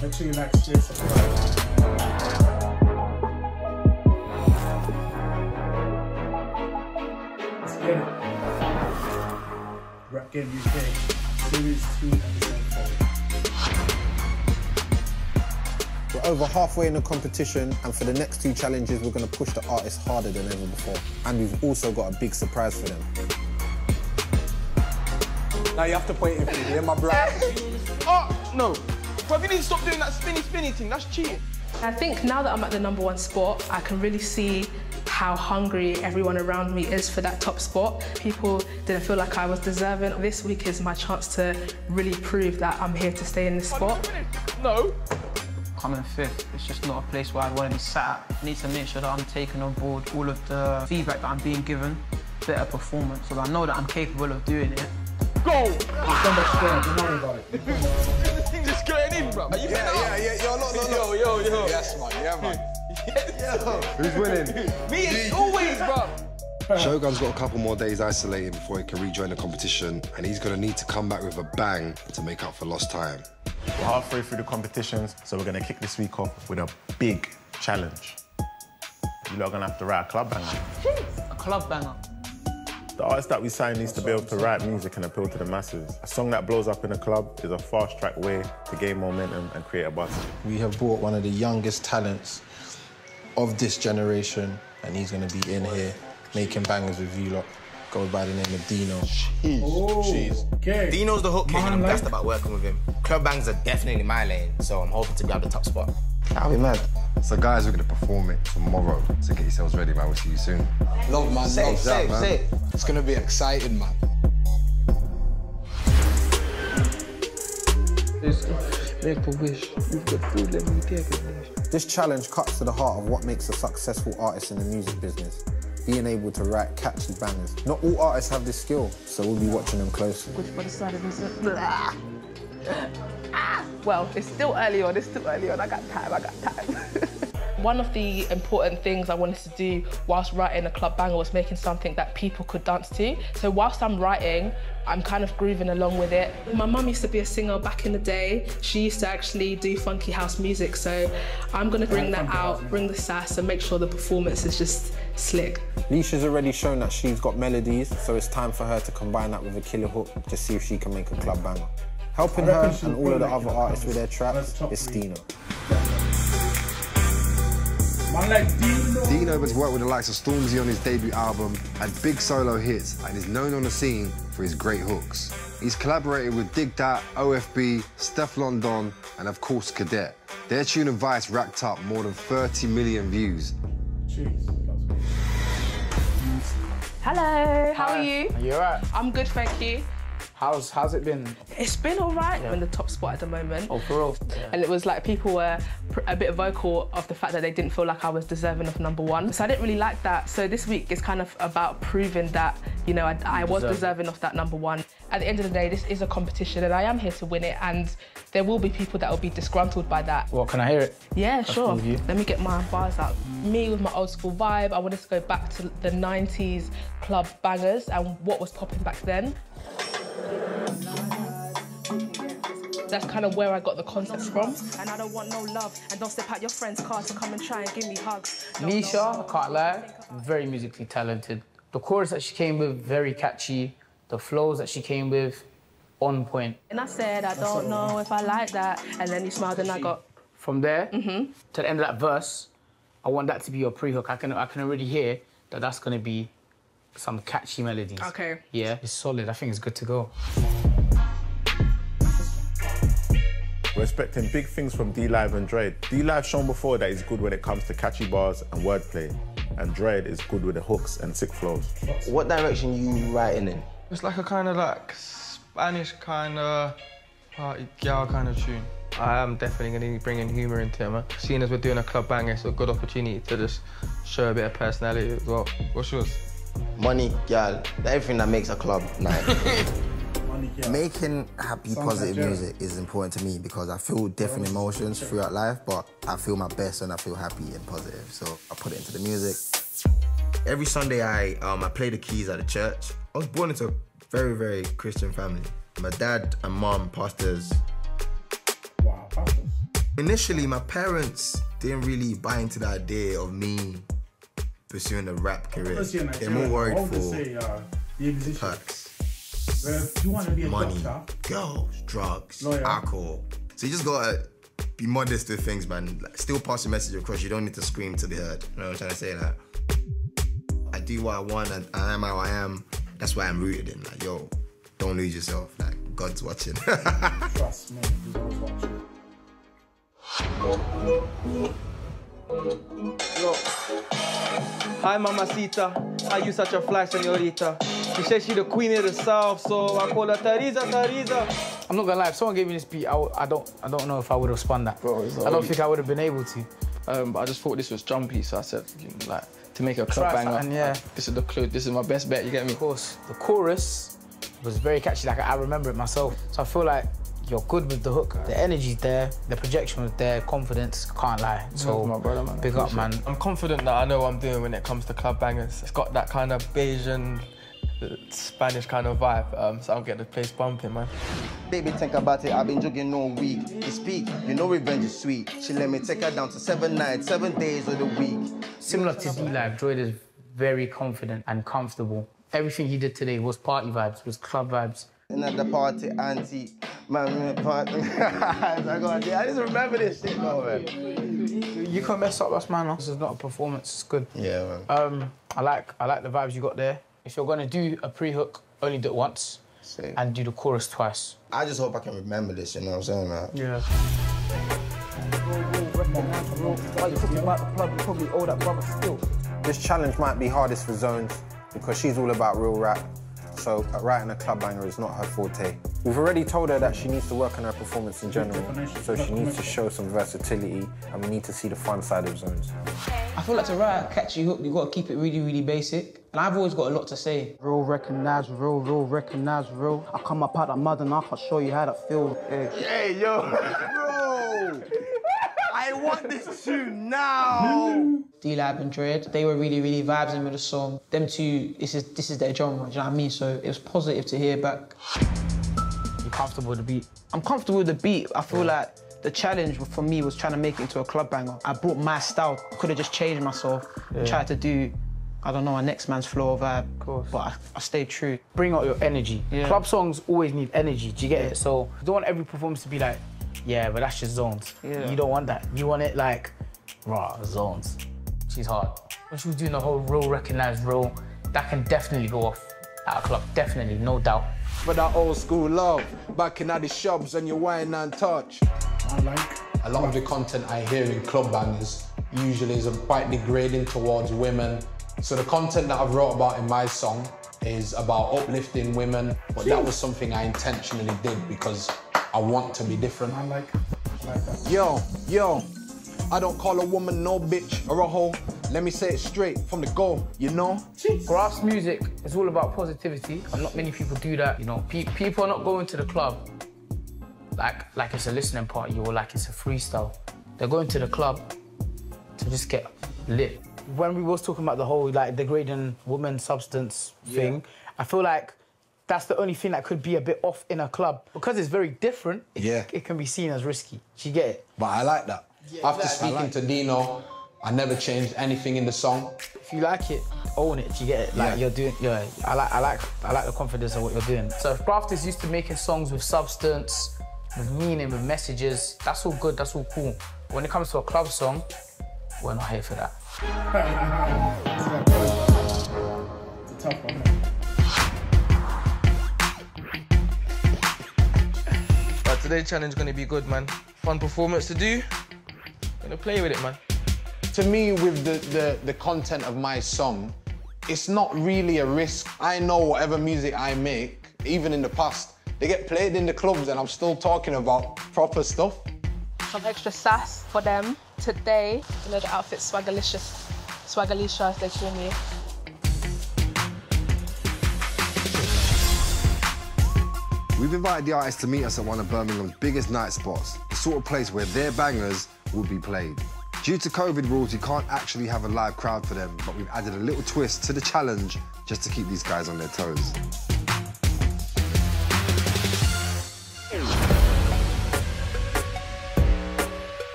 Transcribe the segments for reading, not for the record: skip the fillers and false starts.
Make sure you like, share, subscribe. Let's get it. Rap Game UK, Series 2, Episode 4. We're over halfway in the competition, and for the next 2 challenges, we're going to push the artists harder than ever before. And we've also got a big surprise for them. Now you have to point it for me, yeah, my bro. Oh, no. But you need to stop doing that spinny thing, that's cheating. I think now that I'm at the #1 spot, I can really see how hungry everyone around me is for that top spot. People didn't feel like I was deserving. This week is my chance to really prove that I'm here to stay in this spot. No. Coming 5th, it's just not a place where I'd want to be sat at. I need to make sure that I'm taking on board all of the feedback that I'm being given, better performance, so that I know that I'm capable of doing it. Go! You've done that straight, don't worry about it. This thing's just getting in, bro. Yeah, yo, no. Yes, man, yeah, man. Yo. Who's winning? Me, always, bro. Shogun's got a couple more days isolating before he can rejoin the competition, and he's going to need to come back with a bang to make up for lost time. We're halfway through the competitions, so we're going to kick this week off with a big challenge. You lot are going to have to write a club banger. A club banger. The artist that we sign needs to be able to write music and appeal to the masses. A song that blows up in a club is a fast-track way to gain momentum and create a buzz. We have brought one of the youngest talents of this generation, and he's going to be in here making bangers with you lot. Goes by the name of Dino. Jeez. Okay. Dino's the hook king, and I'm blessed about working with him. Club bangs are definitely my lane, so I'm hoping to grab the top spot. That'll be mad. So guys, we're going to perform it tomorrow, so get yourselves ready, man. We'll see you soon. Love, man. Safe. It's going to be exciting, man. Make a wish. You've got food, let me take it. This challenge cuts to the heart of what makes a successful artist in the music business. Being able to write catchy bangers. Not all artists have this skill, so we'll be watching them closely. Well, it's still early on, I got time. One of the important things I wanted to do whilst writing a club banger was making something that people could dance to. So whilst I'm writing, I'm kind of grooving along with it. My mum used to be a singer back in the day. She used to actually do funky house music, so I'm gonna bring that out, bring the sass, and make sure the performance is just slick. Leisha's already shown that she's got melodies, so it's time for her to combine that with a killer hook to see if she can make a club banger. Helping her and all of the other artists with their tracks is Dino. Dino has worked with the likes of Stormzy on his debut album, had big solo hits, and is known on the scene for his great hooks. He's collaborated with Dig Dat, OFB, Steph London, and of course Cadet. Their tune of Vice racked up more than 30 million views. Hello, how are you? Are you alright? I'm good, thank you. How's it been? It's been all right. I'm in the top spot at the moment. Oh, for real? Yeah. And it was like people were a bit vocal of the fact that they didn't feel like I was deserving of #1. So I didn't really like that. So this week is kind of about proving that, you know, I was deserving of that #1. At the end of the day, this is a competition and I am here to win it, and there will be people that will be disgruntled by that. What, can I hear it? Yeah, That's sure. cool with you. Let me get my bars out. Me with my old school vibe, I wanted to go back to the 90s club bangers and what was popping back then. That's kind of where I got the concept from. And I don't want no love, and don't step out your friend's car to come and try and give me hugs. Nisha, I can't lie, very musically talented. The chorus that she came with, very catchy. The flows that she came with, on point. And I said, I don't know if I like that. And then you smiled and I got... From there to the end of that verse, I want that to be your pre-hook. I can already hear that that's going to be some catchy melodies. Okay. Yeah. It's solid. I think it's good to go. We're expecting big things from D-Live and Dread. D-Live shown before that he's good when it comes to catchy bars and wordplay, and Dread is good with the hooks and sick flows. What direction you writing in? It's like a kind of like Spanish kind of party gal kind of tune. I am definitely going to be bringing humour into it, man. Seeing as we're doing a club banger, it's a good opportunity to just show a bit of personality as well. What's yours? Money, gal, everything that makes a club night. Making happy, positive music is important to me because I feel different emotions throughout life, but I feel my best when I feel happy and positive, so I put it into the music. Every Sunday I play the keys at the church. I was born into a very, very Christian family. My dad and mom, pastors, Initially, my parents didn't really buy into the idea of me pursuing a rap career. They're more worried for perks, money, girls, drugs, alcohol. So you just gotta be modest with things, man. Like, still pass the message across. You don't need to scream to be heard. You know what I'm trying to say? Like, I do what I want and I am how I am. That's why I'm rooted in. Like, yo, don't lose yourself. Like, God's watching. Trust me, he's always watching. Look. Hi, Mamacita. Are you such a fly, señorita? She said she the queen of the south, so I call her Tariza. I'm not gonna lie, if someone gave me this beat, I don't know if I would have spun that. Bro, I don't think I would have been able to. But I just thought this was jumpy, so I said, like, to make a club banger, yeah. This is the clue, this is my best bet, you get me? Of course. The chorus was very catchy, like I remember it myself. So I feel like you're good with the hook. The energy's there, the projection was there, confidence, can't lie. So, my brother, man. Big up, man. I'm confident that I know what I'm doing when it comes to club bangers. It's got that kind of Bayesian, Spanish kind of vibe, so I'll get the place bumping, man. Baby, think about it, I've been jogging all week. You speak, you know revenge is sweet. She let me take her down to 7 nights, 7 days of the week. Similar to D-Live, Droid is very confident and comfortable. Everything he did today was party vibes, was club vibes. Another party, auntie, man, party. I just remember this shit, though, man. You can't mess up us, man. This is not a performance, it's good. Yeah, man. I like the vibes you got there. If you're gonna do a pre-hook, only do it once. Same. And do the chorus twice. I just hope I can remember this, you know what I'm saying, man? Yeah. This challenge might be hardest for Zones because she's all about real rap. So writing a club banger is not her forte. We've already told her that she needs to work on her performance in general, so she needs to show some versatility, and we need to see the fun side of Zones. I feel like to write a catchy hook, you've got to keep it really, really basic. And I've always got a lot to say. Real, recognize, real, recognize, real. I come up out of mud and I can show you how to feel. Hey, yo, bro! I want this tune now! D-Lab and Dread, they were really, really vibing with the song. Them two, this is their genre, do you know what I mean? So it was positive to hear back. You comfortable with the beat? I'm comfortable with the beat. I feel like the challenge for me was trying to make it into a club banger. I brought my style. I could have just changed myself, tried to do, I don't know, a next man's flow or vibe. Of course. But I stayed true. Bring out your energy. Yeah. Club songs always need energy, do you get it? So you don't want every performance to be like, yeah, but that's just Zones. Yeah. You don't want that. You want it like, raw, Zones. She's hard. When she was doing the whole real, recognized real, that can definitely go off at a club, definitely, no doubt. For that old school love, back in the shops and you wine and touch. I like a lot of the content I hear in club bangers usually is quite degrading towards women. So the content that I've wrote about in my song is about uplifting women, but that was something I intentionally did because I want to be different. I like that. Yo, I don't call a woman no bitch or a hoe. Let me say it straight from the go, you know? Grass music is all about positivity, and not many people do that. You know, people are not going to the club like it's a listening party or like it's a freestyle. They're going to the club to just get lit. When we was talking about the whole like degrading woman substance thing, I feel like that's the only thing that could be a bit off in a club. Because it's very different, it can be seen as risky. Do you get it? But I like that. After speaking to Dino, I never changed anything in the song. If you like it, own it. Do you get it? Like you're doing. Yeah, I like the confidence of what you're doing. So if Craft is used to making songs with substance, with meaning, with messages, that's all good. That's all cool. But when it comes to a club song, we're not here for that. It's a tough one. But today's challenge is gonna be good, man. Fun performance to do. Gonna play with it, man. To me, with the content of my song, it's not really a risk. I know whatever music I make, even in the past, they get played in the clubs and I'm still talking about proper stuff. Some extra sass for them today. You know, the outfit's Swagalicious. Swagalisha, as they call me. We've invited the artists to meet us at one of Birmingham's biggest night spots, the sort of place where their bangers would be played. Due to COVID rules, you can't actually have a live crowd for them, but we've added a little twist to the challenge just to keep these guys on their toes.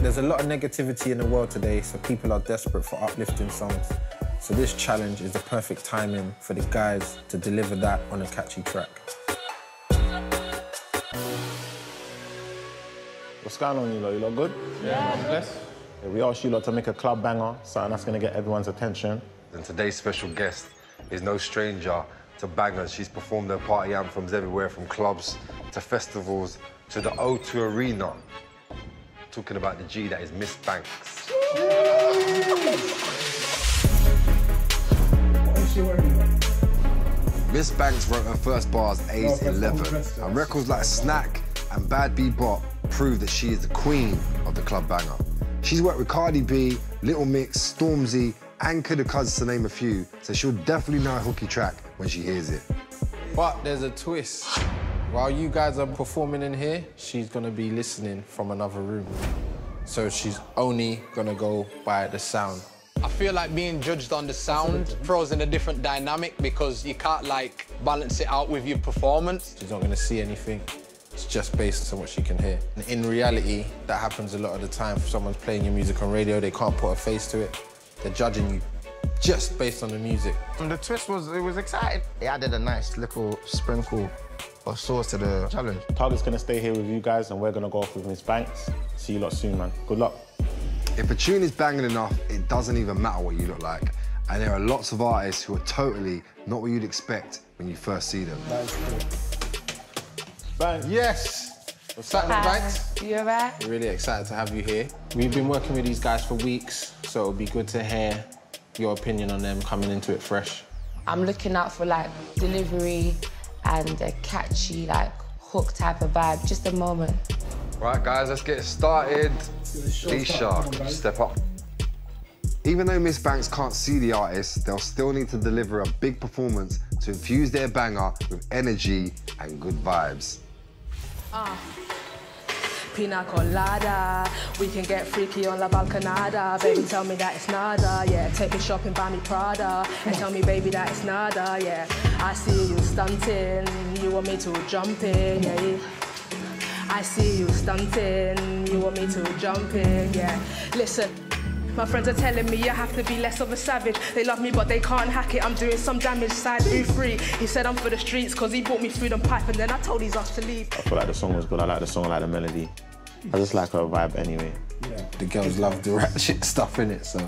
There's a lot of negativity in the world today, so people are desperate for uplifting songs. So this challenge is the perfect timing for the guys to deliver that on a catchy track. What's going on, you lot? You lot good? Yeah. Bless. Yeah, we asked you lot to make a club banger, something that's going to get everyone's attention. And today's special guest is no stranger to bangers. She's performed her party anthems everywhere from clubs to festivals to the O2 Arena. Talking about the G that is Miss Banks. What is she wearing? Miss Banks wrote her first bars aged 11, and records like Snack and Bad Bebop prove that she is the queen of the club banger. She's worked with Cardi B, Little Mix, Stormzy, and Kid Cuz to name a few, so she'll definitely know a hooky track when she hears it. But there's a twist. While you guys are performing in here, she's gonna be listening from another room. So she's only gonna go by the sound. I feel like being judged on the sound throws in a different dynamic because you can't, like, balance it out with your performance. She's not gonna see anything. It's just based on what she can hear. In reality, that happens a lot of the time. If someone's playing your music on radio, they can't put a face to it. They're judging you just based on the music. And the twist was, it was exciting. It added a nice little sprinkle of sauce to the challenge. Target's going to stay here with you guys, and we're going to go off with Miss Banks. See you lot soon, man. Good luck. If a tune is banging enough, it doesn't even matter what you look like. And there are lots of artists who are totally not what you'd expect when you first see them. Banks. Yes! What's up, Banks? You alright? We're really excited to have you here. We've been working with these guys for weeks, so it'll be good to hear your opinion on them coming into it fresh. I'm looking out for like delivery and a catchy like hook type of vibe. Just a moment. Right, guys, let's get started. D-Shark, step up. Even though Miss Banks can't see the artist, they'll still need to deliver a big performance to infuse their banger with energy and good vibes. Pina colada, we can get freaky on La Balconada. Baby, tell me that it's nada, yeah. Take me shopping, buy me Prada, and tell me, baby, that it's nada, yeah. I see you stunting, you want me to jump in, yeah. I see you stunting, you want me to jump in, yeah. Listen. My friends are telling me I have to be less of a savage. They love me, but they can't hack it. I'm doing some damage, side boo free. He said I'm for the streets, cause he bought me food and pipe, and then I told his ass to leave. I feel like the song was good. I like the song, I like the melody. I just like her vibe anyway. Yeah. The girls love the ratchet stuff in it, so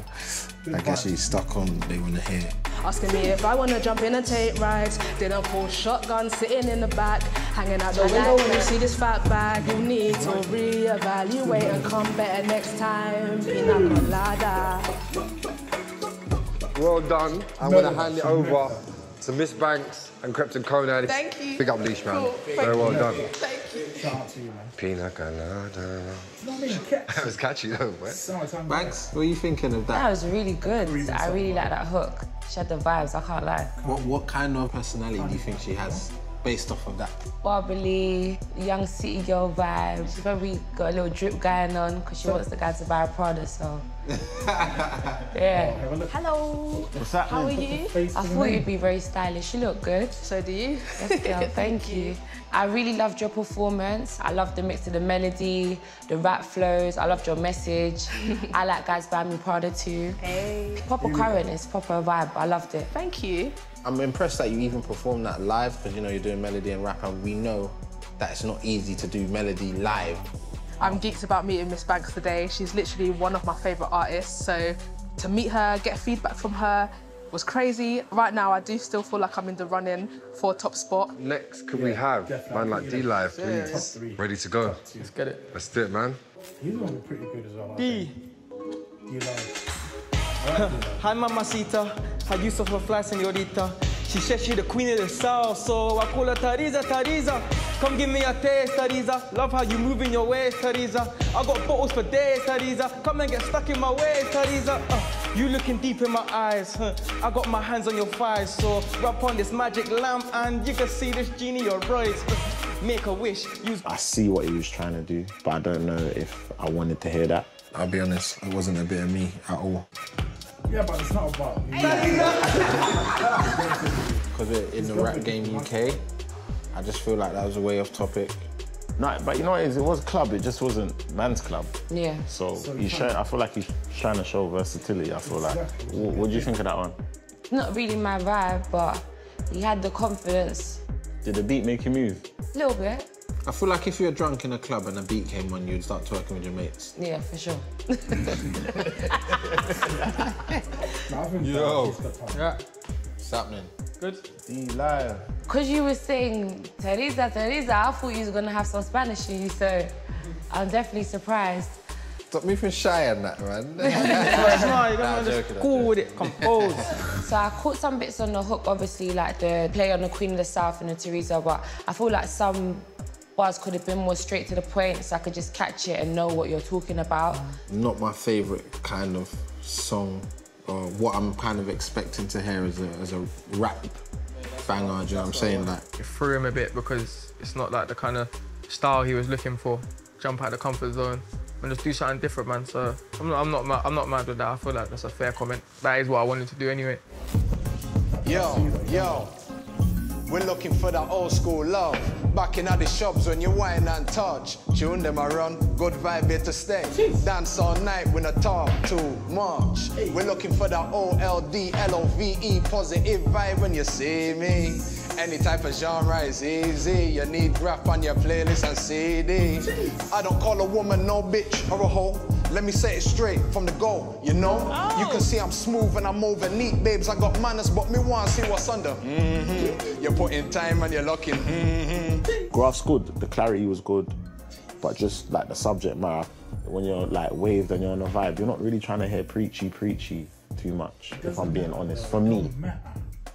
I guess she's stuck on they want to hear it. Asking me if I want to jump in and take rides. Didn't pull shotgun, sitting in the back. Hanging out the window when you see this fat bag. You need to reevaluate and come better next time. Pina colada. Well done. I'm going to hand it over to Miss Banks and Krypton Conan. Thank you. Big up, Leash, man. Cool. Very well done. Thank you. Shout out to you, man. Pina colada. That was catchy, though, man. Banks, what are you thinking of that? That was really good. I really like that hook. She had the vibes, I can't lie. What kind of personality do you think she has based off of that? Bubbly, young city girl vibe. She's probably got a little drip going on because she wants the guy to buy a Prada, so. Yeah. Hello. What's that? How are you? I thought you'd be very stylish. You look good. So do you? Yes, girl. Thank you. I really loved your performance. I loved the mix of the melody, the rap flows. I loved your message. I like guys buy me Prada too. Hey. Proper current, it's proper vibe. I loved it. Thank you. I'm impressed that you even performed that live because, you know, you're doing melody and rap, and we know that it's not easy to do melody live. I'm geeked about meeting Miss Banks today. She's literally one of my favourite artists, so to meet her, get feedback from her was crazy. Right now, I do still feel like I'm in the running for a top spot. Next, could we have man like D-Live, please? Ready to go? Let's get it. Let's do it, man. He's gonna be pretty good as well. D. D-Live. Hi, mamacita. I used to her fly, señorita. She said she the queen of the south, so I call her Tariza, Tariza. Come give me a taste, Tariza. Love how you move in your ways, Tariza. I got bottles for days, Tariza. Come and get stuck in my ways, Tariza. You looking deep in my eyes, I got my hands on your thighs, so rub on this magic lamp and you can see this genie your eyes. Make a wish. I see what he was trying to do, but I don't know if I wanted to hear that. I'll be honest, it wasn't a bit of me at all. Yeah, but it's not about me. Because we're in the rap game UK, I just feel like that was a way off topic. No, but you know what it is? It was club, it just wasn't man's club. Yeah. So I feel like he's trying to show versatility, I feel like. What do you think of that one? Not really my vibe, but he had the confidence. Did the beat make you move? A little bit. I feel like if you're drunk in a club and a beat came on, you'd start twerking with your mates. Yeah, for sure. Yo. Yeah. What's happening? Good. D-Live. Because you were saying Teresa, I thought you was going to have some Spanish in you, so I'm definitely surprised. Stop me from shy on that, man. Just cool with it, compose. So I caught some bits on the hook, obviously, like the play on the Queen of the South and the Teresa, but I feel like some bars could have been more straight to the point so I could just catch it and know what you're talking about. Not my favourite kind of song, or what I'm kind of expecting to hear as a rap banger, do you know what I'm saying? Like, It threw him a bit because it's not like the kind of style he was looking for. Jump out of the comfort zone and just do something different, man. So I'm not mad with that. I feel like that's a fair comment. That is what I wanted to do anyway. Yo, we're looking for that old school love. Back in the shops when you whine and touch. Tune them around, good vibe here to stay. Dance all night, we not talk too much. We're looking for that OLD, LOVE, positive vibe when you see me. Any type of genre is easy. You need rap on your playlist and CD. I don't call a woman no bitch or a hoe. Let me say it straight from the go, you know? You can see I'm smooth and I'm over neat, babes. I got manners, but me want to see what's under. You're putting time and you're looking. Graph's good, the clarity was good, but just like the subject matter, when you're like waved and you're on a vibe, you're not really trying to hear preachy too much, if I'm being honest, for me.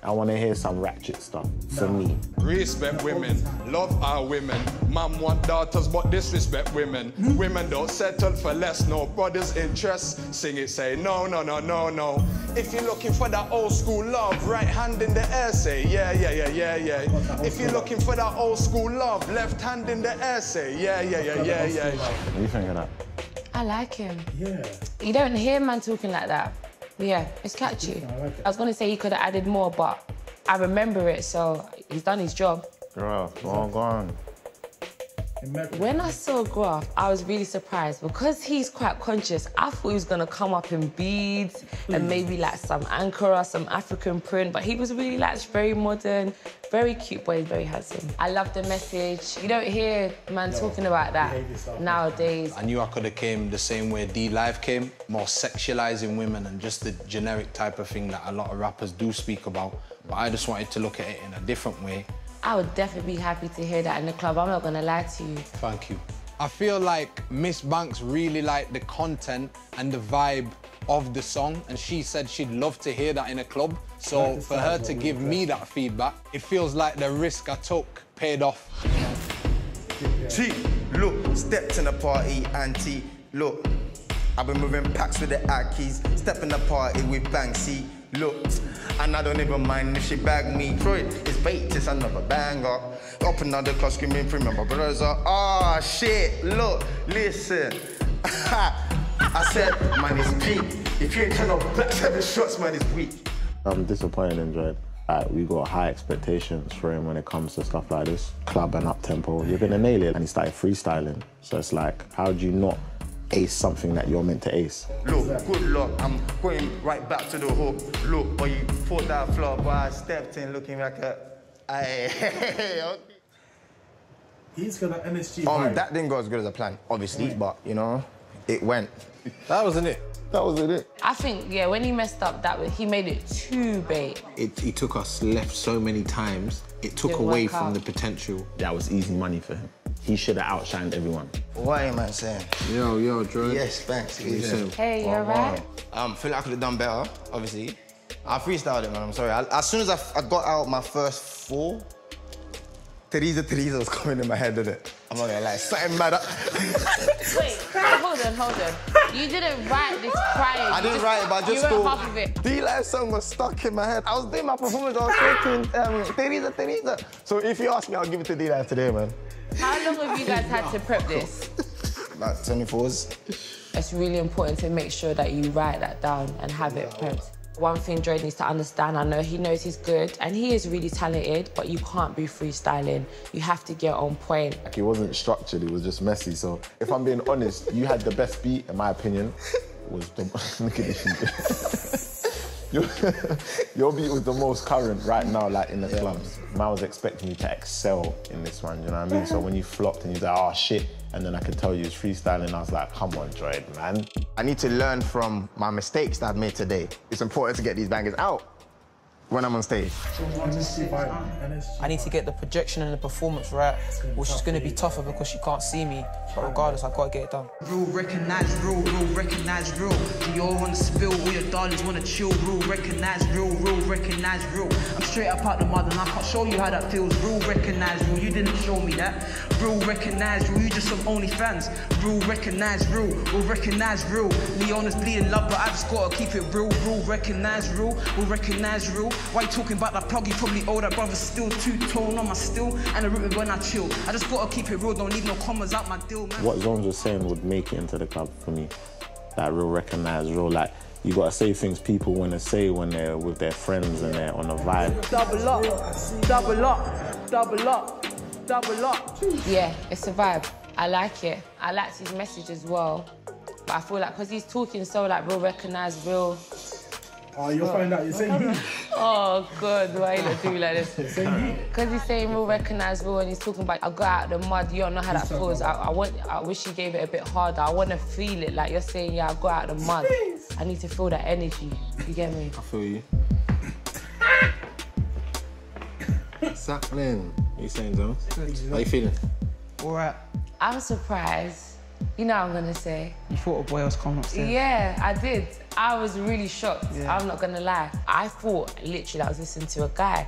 I want to hear some ratchet stuff, for me. Respect women, love our women. Mom want daughters, but disrespect women. Women don't settle for less, no brothers' interests. Sing it, say no, no, no, no, no. If you're looking for that old school love, right hand in the air, say yeah, yeah, yeah, yeah, yeah. If you're looking for that old school love, left hand in the air, say yeah, yeah, yeah, yeah, yeah. What do you think of that? I like him. Yeah. You don't hear man talking like that. Yeah, it's catchy. I was going to say he could have added more, but I remember it, so he's done his job. Girl, all gone. When I saw Graph, I was really surprised because he's quite conscious. I thought he was going to come up in beads and maybe like some Ankara, some African print, but he was really like very modern, very cute boy, very handsome. I love the message. You don't hear man talking about that nowadays. I knew I could have came the same way D-Live came, more sexualizing women and just the generic type of thing that a lot of rappers do speak about. But I just wanted to look at it in a different way. I would definitely be happy to hear that in the club. I'm not going to lie to you. Thank you. I feel like Miss Banks really liked the content and the vibe of the song, and she said she'd love to hear that in a club. So for her to give me that feedback, it feels like the risk I took paid off. T, look, stepped in the party, auntie, look. I've been moving packs with the Akis, step in the party with Banksy, look. And I don't even mind if she bag me. Troy, it's bait, it's another banger. Up another class screaming, remember brothers are, ah, shit, look, listen. I said, man, it's peak. If you ain't trying to black 7 shots, man, it's weak. I'm disappointed in Dread. We got high expectations for him when it comes to stuff like this. Club and up-tempo, you're gonna nail it. And he started freestyling. So it's like, how do you not ace something that you're meant to ace? Look, good luck, I'm going right back to the hook. Look, but you thought that flop, but I stepped in looking like a... He's got an NSG vibe. That didn't go as good as a plan, obviously, but, you know, it went. That wasn't it. That wasn't it. I think, yeah, when he messed up, he made it too bait. It took us left so many times, it took away from the potential. That was easy money for him. He should have outshined everyone. What am I saying? Yo, Drew. Yes, thanks. Hey, you're right. Feel like I could have done better, obviously. I freestyled it, man, I'm sorry. As soon as I got out my first 4, Teresa was coming in my head, didn't it? I'm not gonna lie, something mad. Wait, hold on. You didn't write this prior. I didn't write it, but I just thought... You wrote half of it. D-Live song was stuck in my head. I was doing my performance, I was thinking, Teresa. So if you ask me, I'll give it to D-Live today, man. How long have you guys had to prep this? About 24 hours. It's really important to make sure that you write that down and have it prepped. One thing Dre needs to understand, I know he knows he's good and he is really talented, but you can't be freestyling. You have to get on point. Like, it wasn't structured, it was just messy. So if I'm being honest, you had the best beat, in my opinion, was the... Look at this. Your beat was the most current right now, like in the clubs. Man was expecting you to excel in this one, you know what I mean? So when you flopped and you like, oh shit, and then I could tell you was freestyling, I was like, come on, Dre, man. I need to learn from my mistakes that I've made today. It's important to get these bangers out when I'm on stage. I need to get the projection and the performance right, which is going to be tougher because she can't see me. But regardless, I've got to get it done. Real, recognize real, recognize real. We all want to spill, all your darlings want to chill. Real, recognize real, recognize real. I'm straight up out the mud and I can't show you how that feels. Real, recognize real, you didn't show me that. Real, recognize real, you just some OnlyFans. Real, recognize real, recognize real. Leona's bleeding love, but I just got to keep it real. Real, recognize real, recognize real. Why you talking about that plug? You probably owe that brother still two-tone on my still and a rhythm when I chill. I just gotta keep it real, don't leave no commas out my deal, man. What Zones was saying would make it into the club for me. Like, real recognize, real, like, you gotta say things people wanna say when they're with their friends and they're on a vibe. Double up, double up, double up, double up. Yeah, it's a vibe. I like it. I liked his message as well. But I feel like, because he's talking so like real recognize, real. Oh, you'll find out. You're saying you. Oh, God, why you do like this? Because he's saying real recognize real and he's talking about, I got out of the mud, you don't know how that feels. I wish he gave it a bit harder. I want to feel it, like you're saying, yeah, I got out of the mud. I need to feel that energy. You get me? I feel you. Sapling. What you saying, Zones? How you feeling? All right. I'm surprised. You know what I'm going to say. You thought a boy else coming upstairs? Yeah, I did. I was really shocked. Yeah. I'm not going to lie. I thought, literally, I was listening to a guy.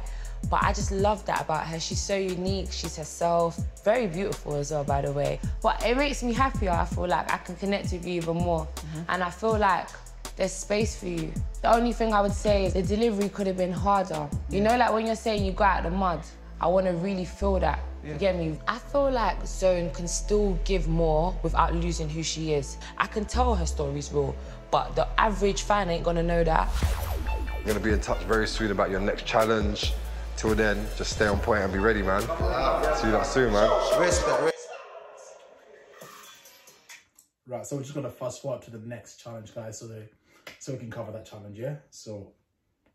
But I just love that about her. She's so unique. She's herself. Very beautiful as well, by the way. But it makes me happier. I feel like I can connect with you even more. And I feel like there's space for you. The only thing I would say is the delivery could have been harder. You know, like when you're saying you got out of the mud, I want to really feel that. You get me? I feel like Zone can still give more without losing who she is. I can tell her story's real, but the average fan ain't gonna know that. You're gonna be in touch very soon about your next challenge. Till then, just stay on point and be ready, man. See you lot soon, man. Right, so we're just gonna fast forward to the next challenge, guys, so we can cover that challenge, yeah? So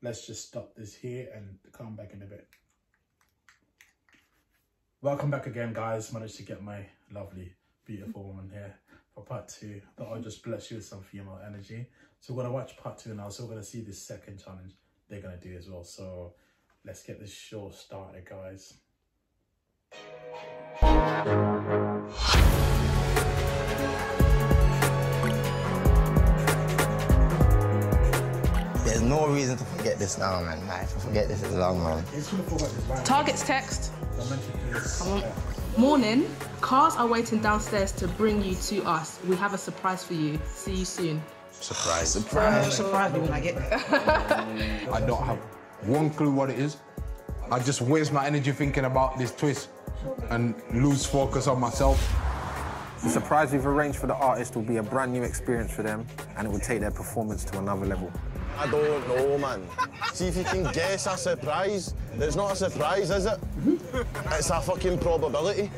let's just stop this here and come back in a bit. Welcome back again, guys. Managed to get my lovely, beautiful woman here for part 2. Thought I'd just bless you with some female energy. So we're gonna watch part 2 now. So we're gonna see this second challenge they're gonna do as well. So let's get this show started, guys. There's no reason to forget this now, man. Like, if I forget this, it's long, man. Target's text. Come on. Morning. Cars are waiting downstairs to bring you to us. We have a surprise for you. See you soon. Surprise. Surprise me when I get there. I don't have one clue what it is. I just waste my energy thinking about this twist and lose focus on myself. The surprise we've arranged for the artist will be a brand new experience for them, and it will take their performance to another level. I don't know, man. See if you can guess a surprise. It's not a surprise, is it? It's a fucking probability.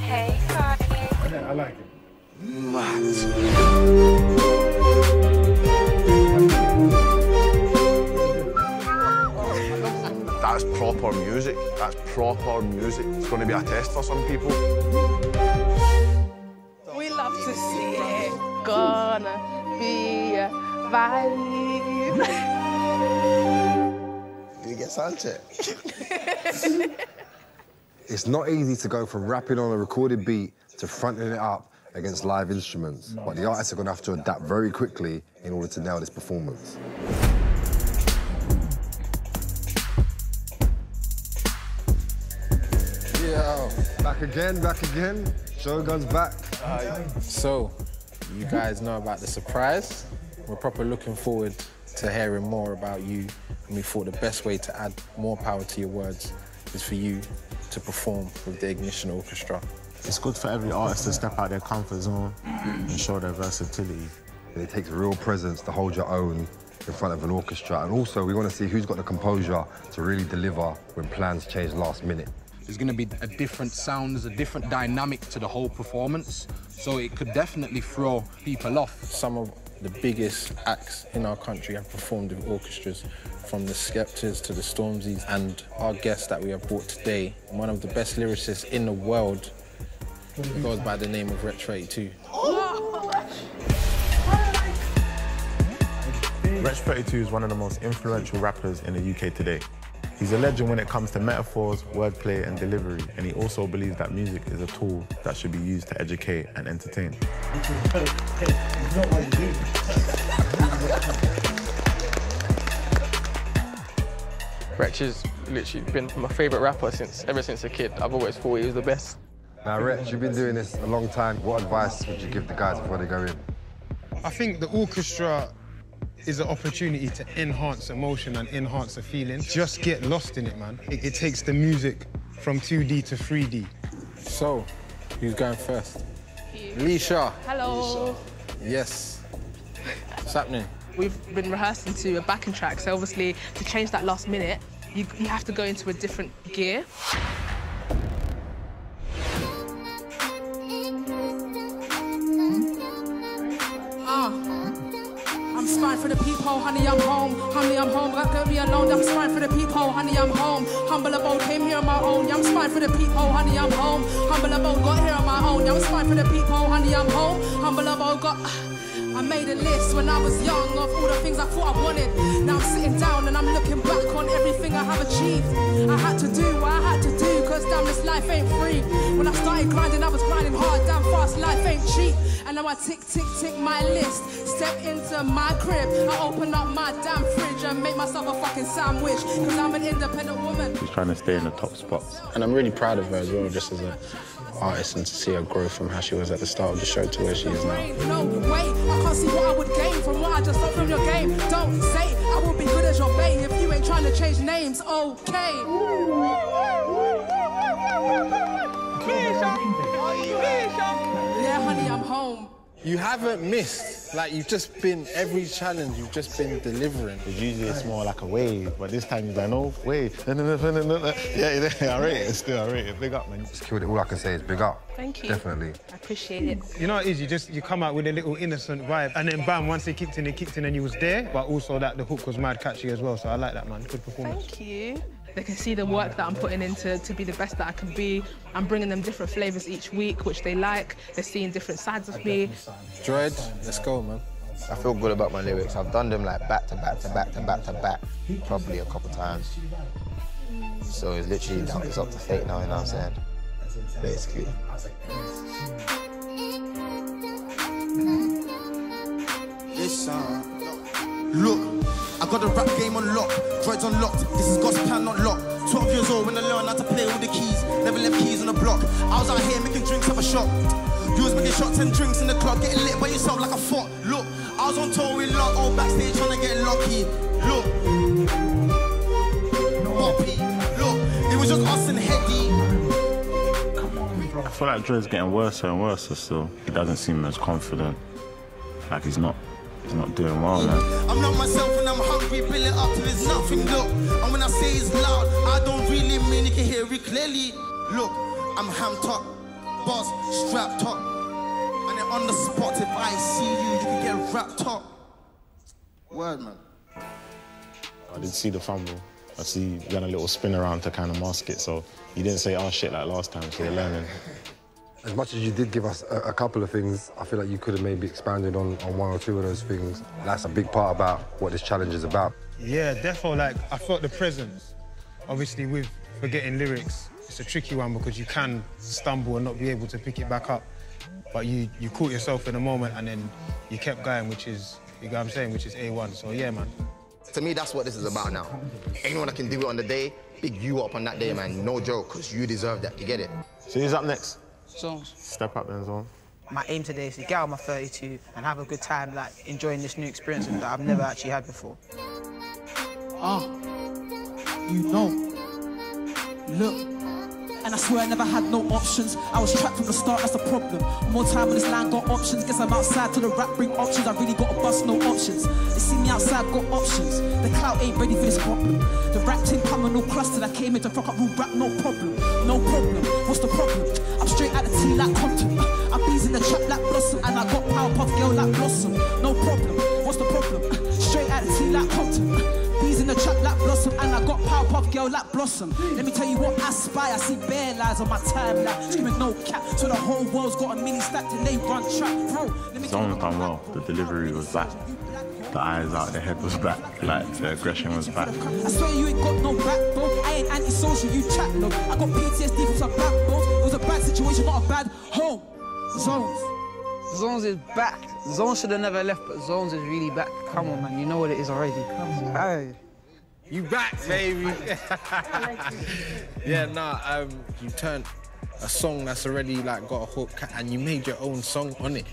Hey, Cardi. I like it. That's proper music. That's proper music. It's going to be a test for some people. We love to see it. Gonna be a vibe. Did you get Sanchez? It's not easy to go from rapping on a recorded beat to fronting it up against live instruments, but the artists are going to have to adapt very quickly in order to nail this performance. Yeah, back again. Shogun's back. So, you guys know about the surprise. We're proper looking forward to hearing more about you, and we thought the best way to add more power to your words is for you to perform with the Ignition Orchestra It's good for every artist to step out their comfort zone and show their versatility. It takes real presence to hold your own in front of an orchestra. And also, we want to see who's got the composure to really deliver when plans change last minute. There's going to be a different sound, there's a different dynamic to the whole performance. So it could definitely throw people off. Some of the biggest acts in our country have performed with orchestras, from the Skeptors to the Stormzys, and our guest that we have brought today, one of the best lyricists in the world, goes by the name of Wretch 32. Wretch 32 is one of the most influential rappers in the UK today. He's a legend when it comes to metaphors, wordplay and delivery, and he also believes that music is a tool that should be used to educate and entertain. Wretch has literally been my favourite rapper ever since a kid. I've always thought he was the best. Now, Wretch, you've been doing this a long time. What advice would you give the guys before they go in? I think the orchestra is an opportunity to enhance emotion and enhance the feeling. Just get lost in it, man. It takes the music from 2D to 3D. So, who's going first? Leisha. Hello. Yes. What's happening? We've been rehearsing to a backing track, so obviously to change that last minute, you have to go into a different gear. I'm spying for the peephole, honey, I'm home. Honey, I'm home, got me alone. I'm spying for the peephole, honey, I'm home. Humble abode, came here on my own. I'm spying for the peephole, honey, I'm home. Humble abode, got here on my own. I'm spying for the peephole, honey, I'm home. Humble abode, got... I made a list when I was young of all the things I thought I wanted. Now I'm sitting down and I'm looking back on everything I have achieved. I had to do what I had to do, cause damn, this life ain't free. When I started grinding, I was grinding hard, damn fast, life ain't cheap. And now I tick, tick, tick my list. Step into my crib, I open up my damn fridge and make myself a fucking sandwich, cause I'm an independent woman. She's trying to stay in the top spots. And I'm really proud of her as well, just as an artist, and to see her grow from how she was at the start of the show to where she is now. No way, I can't see what I would gain from what I just got from your game. Don't say I will be good as your bae if you ain't trying to change names, okay? Yeah, honey, I'm home. You haven't missed. Like, you've just been, every challenge, you've just been delivering. Usually it's more like a wave, but this time you're like, no, wave. Yeah, I rate it, still, I rate it. Big up, man. Just killed it. All I can say is big up. Thank you. Definitely. I appreciate it. You know what it is? You come out with a little innocent vibe, and then bam, once it kicked in and you was there, but also that the hook was mad catchy as well, so I like that, man. Good performance. Thank you. They can see the work that I'm putting into to be the best that I can be. I'm bringing them different flavours each week, which they like. They're seeing different sides of me. Dread, let's go, man. I feel good about my lyrics. I've done them like back to back to back to back to back, probably a couple times. So it's literally now, it's up to fate now, you know what I'm saying? Basically. Listen, look, I got the rap game on lock, droids unlocked. This is God's plan, not lock. 12 years old when I learned how to play with the keys. Never left keys on the block. I was out here making drinks of a shop. You was making shots and drinks in the club, getting lit by yourself like a fort. Look, I was on tour with Lock, all backstage trying to get lucky. Look, Poppy, look, it was just us and Heady. I feel like Dre's getting worse and worse still. He doesn't seem as confident. Like he's not doing well, man. I'm not myself when I'm hungry, build it up till there's nothing, look. And when I say it's loud, I don't really mean you can hear it clearly. Look, I'm hamped up, boss, strapped up. And then on the spot, if I see you, you can get wrapped up. Word, man. I did see the fumble. I see you done a little spin around to kind of mask it, so you didn't say our shit like last time, so you're learning. As much as you did give us a couple of things, I feel like you could have maybe expanded on one or two of those things. That's a big part about what this challenge is about. Yeah, defo, like, I felt the presence. Obviously, with forgetting lyrics, it's a tricky one because you can stumble and not be able to pick it back up. But you caught yourself in a moment and then you kept going, which is, you know what I'm saying, which is A1. So, yeah, man. To me, that's what this is about now. Anyone that can do it on the day, big you up on that day, man. No joke, because you deserve that. You get it? So who's up next? Songs. Step up then, Zone. My aim today is to get out my 32 and have a good time, like, enjoying this new experience that I've never actually had before. You know, look, And I swear I never had no options. I was trapped from the start, that's the problem. More time on this line, got options. Guess I'm outside till the rap bring options. I really got a bust, no options. They see me outside, got options. The clout ain't ready for this problem. The rap team coming all clustered. I came in to fuck up rule rap, no problem. No problem, what's the problem? I'm straight out the tea like Compton. I'm bees in the trap like Blossom. And I got Powerpuff Girl like Blossom. No problem, what's the problem? Straight out the tea like Compton. Bees in the trap like Blossom. And I got Powerpuff Girl like Blossom. Let me tell you what I spy. I see bare lies on my timeline. Screaming no cap. So the whole world's got a mini stack till they run track. Bro, let me Zone's done well. The delivery was back. The eyes out, the head was back. Like, the aggression was back. I swear you ain't got no backbone. I ain't antisocial, you chat low. I got PTSD from some backbones. It was a bad situation, not a bad home. Zones. Zones is back. Zones should have never left, but Zones is really back. Come on, man, you know what it is already. Hey. You back, baby. Yeah, nah, you turned a song that's already like got a hook and you made your own song on it.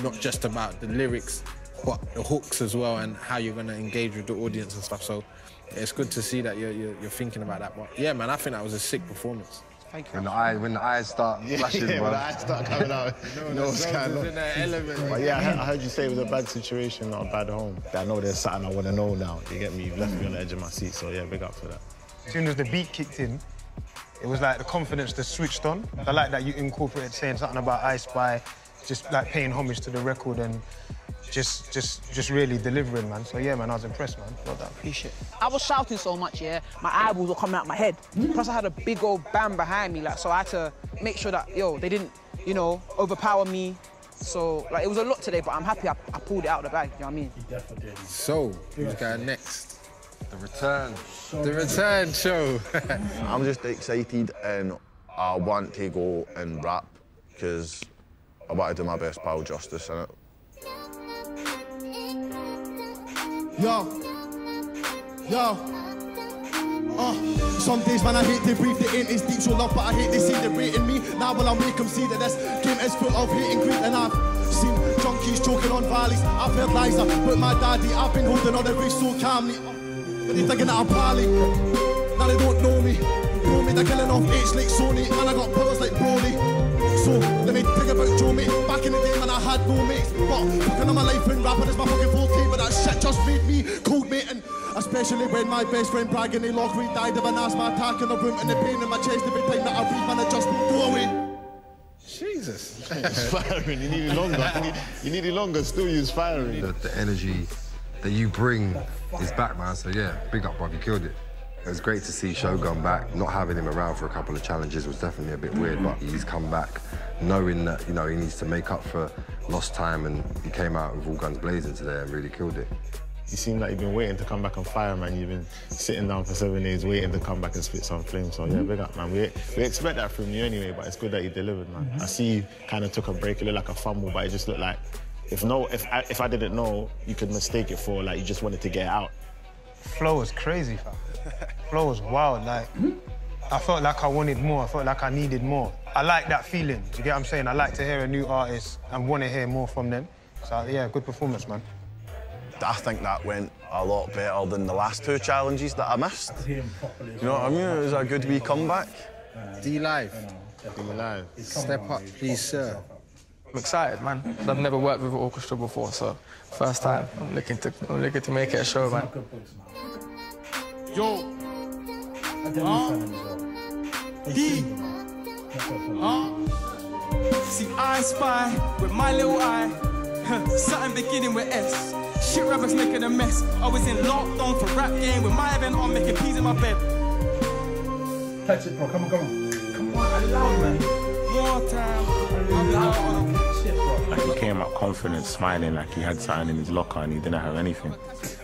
Not just about the lyrics, but the hooks as well and how you're gonna engage with the audience and stuff. So it's good to see that you're thinking about that. But yeah, man, I think that was a sick performance. Thank you. When the eyes start flashing, yeah, bro. when the eyes start coming out, you know what's going on. In that element. But yeah, I heard you say it was a bad situation, not a bad home. I know there's something I want to know now. You get me? You've left me on the edge of my seat, so yeah, big up for that. As soon as the beat kicked in, it was like the confidence just switched on. I like that you incorporated saying something about I Spy, just like paying homage to the record and just really delivering, man. So yeah, man, I was impressed, man. Well done. Appreciate it. I was shouting so much, yeah, my eyeballs were coming out my head. Plus I had a big old band behind me, like, so I had to make sure that, yo, they didn't, you know, overpower me. So, like, it was a lot today, but I'm happy I pulled it out of the bag, you know what I mean? He definitely did. So, who's going next? The return. The return show. I'm just excited and I want to go and rap because I want to do my best pal justice in it. Yo. Some days, man, I hate to breathe. The ain't is deep, so love, but I hate they see the rate in me. Now will I make them see that this game is full of hate and greed. And I've seen junkies choking on valleys. I've heard lies with my daddy. I've been holding on the race so calmly. But they thinking that I'm pally. Now they don't know me. They're killing off H like Sony. Man, I got powers like Broly. So, let me think about Joe, mate. Back in the day, man, I had no mates. But fucking on my life and rapping is my fucking forte. But that shit just made me cold, mate. And especially when my best friend bragging they locked me, died of an asthma attack in the room. And the pain in my chest every time that I breathe, man, it just won't go away. Jesus. It's firing. You need it longer. You need it longer. Still use firing. The energy that you bring is back, man. So yeah, big up, bruv. You killed it. It was great to see Shogun back. Not having him around for a couple of challenges was definitely a bit weird, but he's come back knowing that, you know, he needs to make up for lost time, and he came out with all guns blazing today and really killed it. You seem like you've been waiting to come back and fire, man. You've been sitting down for 7 days waiting to come back and spit some flames. So yeah, big up, man. We expect that from you anyway, but it's good that you delivered, man. I see you kind of took a break. It looked like a fumble, but it just looked like if I didn't know, you could mistake it for like you just wanted to get it out. Flow was crazy, fam. Flow was wild, like, I felt like I wanted more, I felt like I needed more. I like that feeling, do you get what I'm saying? I like to hear a new artist and want to hear more from them. So yeah, good performance, man. I think that went a lot better than the last two challenges that I missed. You know what I mean? It was a good wee comeback. D-Live. D-Live. Step up, please, sir. I'm excited, man. I've never worked with an orchestra before, so first time. I'm looking to make it a show, man. Yo. See, I spy with my little eye. Something beginning with S. Shit rappers making a mess. I was in lockdown for rap game with my event on making peas in my bed. Touch it, bro. Come on. Come on, I love, man. More time. I'm loud. Like he came out confident, smiling like he had something in his locker and he didn't have anything.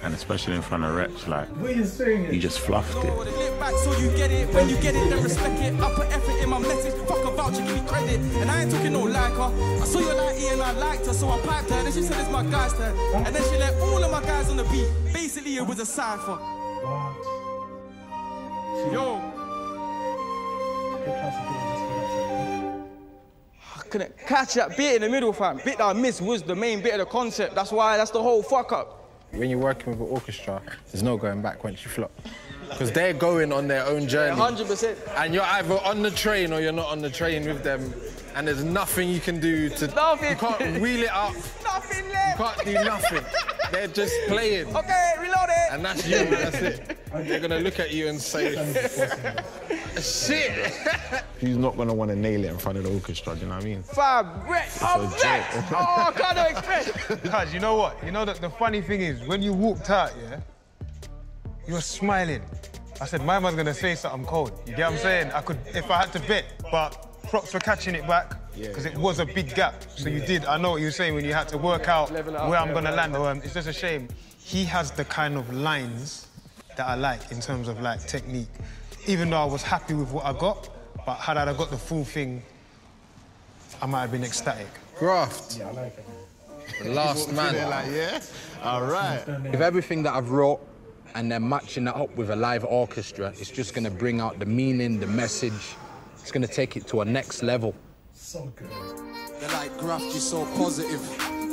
And especially in front of Wretch, like, he just fluffed it. So you get it, when you get it, then respect it. I put effort in my message, fuck a voucher, give me credit. And I ain't talking no like her. I saw your light and I liked her, so I piped her. And then she said it's my guy's turn. And then she let all of my guys on the beat. Basically, it was a cypher. Yo. I couldn't catch that bit in the middle, fam. Bit that I missed was the main bit of the concept. That's the whole fuck up. When you're working with an orchestra, there's no going back once you flop. Because they're going on their own journey. 100%. And you're either on the train or you're not on the train with them. And there's nothing you can do to... Nothing. You can't wheel it up. Nothing left. You can't do nothing. They're just playing. Okay, reload it. And that's you, that's it. They're going to look at you and say, shit. Who's not going to want to nail it in front of the orchestra, do you know what I mean? Fam, Brett, I'm Brett. Oh, I can't expect. Cuz, you know what? You know that the funny thing is, when you walked out, yeah, you were smiling. I said, my man's gonna say something cold. You get what I'm saying? I could, if I had to bet, but props for catching it back, because it was a big gap. So you did, I know what you were saying when you had to work out where I'm gonna land. It's just a shame. He has the kind of lines that I like in terms of like technique. Even though I was happy with what I got, but had I got the full thing, I might have been ecstatic. Graft. Yeah, I like it. The last man. Like, yeah? All right. If everything that I've wrote and then matching that up with a live orchestra, it's just going to bring out the meaning, the message. It's going to take it to a next level. So good. They're like, Graft, you're so positive.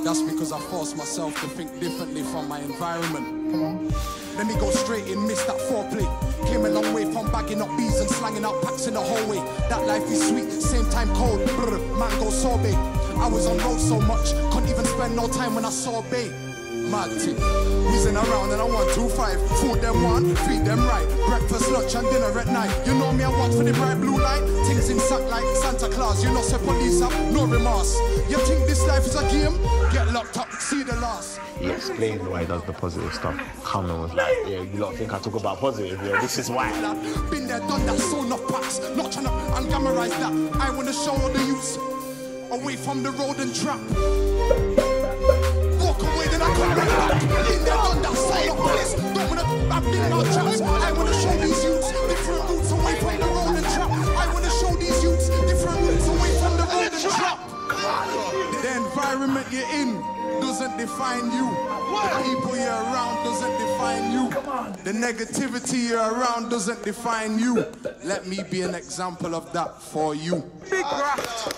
That's because I forced myself to think differently from my environment. Come on. Let me go straight in, miss that foreplay. Came a long way from bagging up bees and slanging out packs in the hallway. That life is sweet, same time cold. Brr, mango sorbet. I was on road so much, couldn't even spend no time when I saw Bay. Mad thing. Whizzing around and I 125. Food them one, feed them right. Breakfast, lunch and dinner at night. You know me, I watch for the bright blue light. Things in sack like Santa Claus. You know, say police up, no remorse. You think this life is a game? Get locked up, see the loss. He explained why he does the positive stuff. Cameron was like, yeah, you lot think I talk about positive, yeah, this is why. Been there, done that, so enough packs. Not trying to ungamerize that. I want to show all the youths away from the road and trap. Walk away, then I come right back. Been there, done that, so enough packs. Don't want to, I've been no traps. I want to show these youths different routes away from the road and trap. I want to show these youths different routes away from the road and trap. The environment you're in doesn't define you. The people you're around doesn't define you. The negativity you're around doesn't define you. Let me be an example of that for you. Big Graft.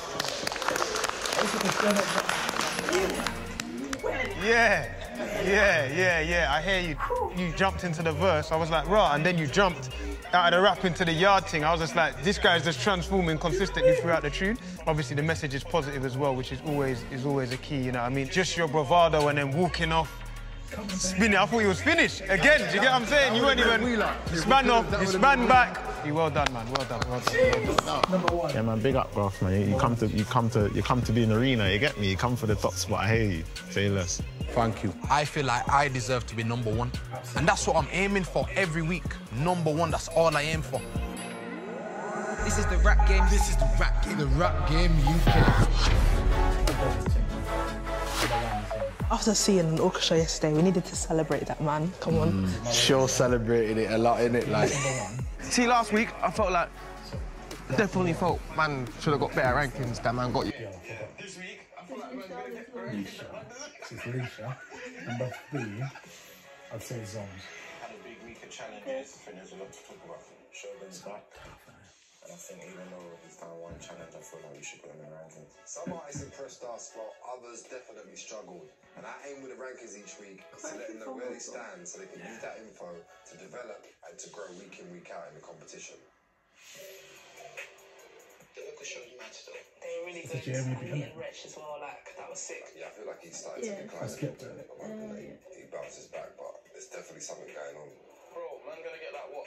Yeah. I hear you. You jumped into the verse. I was like, raw, and then you jumped out of the rap into the yard thing. I was just like, this guy's just transforming consistently throughout the tune. Obviously, the message is positive as well, which is always a key, you know what I mean? Just your bravado and then walking off, spinning. I thought he was finished. Again, do you get what I'm saying? You weren't even, you span off, you span back. Well done, man, well done. Number one. Yeah, man, big up, Graft, man. You come to be an arena, you get me? You come for the top spot, I hear you. Say less. Thank you. I feel like I deserve to be number one. And that's what I'm aiming for every week. Number one, that's all I aim for. This is the rap game. This is the rap game. The rap game UK. After seeing an orchestra yesterday, we needed to celebrate that, man. Come on. Sure celebrated it a lot, innit? Like. See, last week, I felt like, definitely felt man should have got better rankings than man got you. This week, I feel like we're going to get Leisha. Number 3, I'd say Zones. Had a big week of challenges. I think there's a lot to talk about. Sheldon's back. And I think even though he's done one challenge, I feel like we should put him in the rankings. Some artists impressed us, while others definitely struggled. And I aim with the rankings each week to let them know where they stand so they can use that info to develop and to grow week in, week out in the competition. The orchestra was mad still. They were really good. Me and Rich as well, like, that was sick. Yeah, I feel like he started to decline. He bounces back, but there's definitely something going on. Bro, man gonna get like what?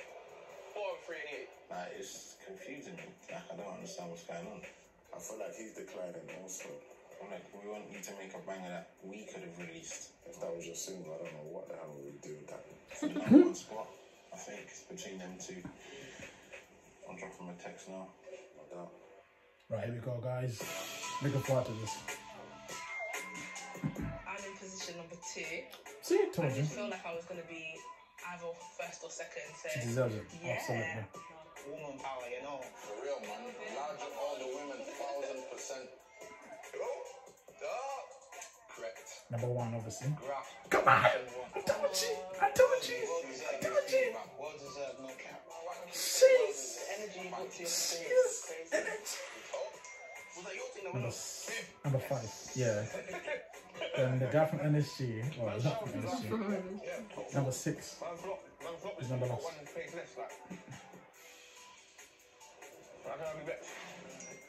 4 and 3 and 8. Like, it's confusing. Like, I don't understand what's going on. I feel like he's declining also. I'm like, we want you to make a banger that we could have released. If that was your single, I don't know what the hell we would do with that. For the number 1 spot, I think it's between them two. I'll drop him a text now. No doubt. Right, here we go, guys. Looking forward to this. I'm in position number 2. See, I told you. I feel like I was going to be either first or second. So She deserves it. yeah. Absolutely. Woman power, you know. For real, man. Larger older women, 1000%. Correct. Number 1, obviously. Graft. Come on! I told you! Well deserved, no cap. Jeez! The energy you brought to your performance is crazy. Was that your thing? Number 5, yeah. Then the guy from NSG, well, not from NSG. Number 6. He's number last. One place left, like. I don't know,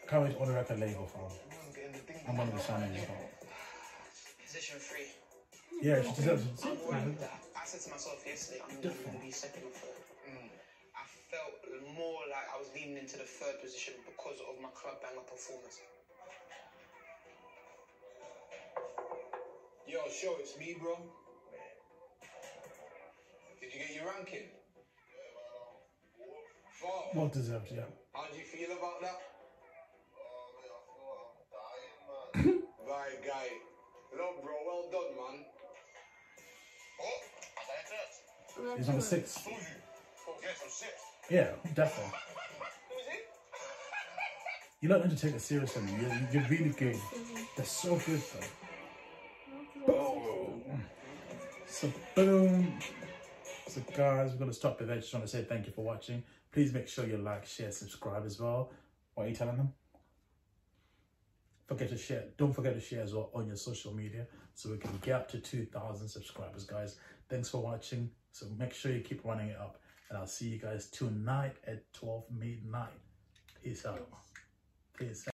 Can't wait on the record label for him. I'm one of the signings as well. Position 3. Yeah, she deserves it. I said to myself yesterday, I'm not going to be second or third. I felt more like I was leaning into the third position because of my club banger performance. Yo, show, it's me, bro. Did you get your ranking? Well deserved, yeah. How do you feel about that? Right, guy. Look, bro, well done, man. He's number 6. Oh, yes, I'm 6. Yeah, definitely. Who is it? You don't need to take it seriously. You're really good. They're so good, though. Boom. So, boom. So, guys, we're going to stop the video. Just want to say thank you for watching. Please make sure you like, share, subscribe as well. What are you telling them? Forget to share. Don't forget to share as well on your social media so we can get up to 2,000 subscribers, guys. Thanks for watching. So make sure you keep running it up. And I'll see you guys tonight at 12 midnight. Peace out. Peace out.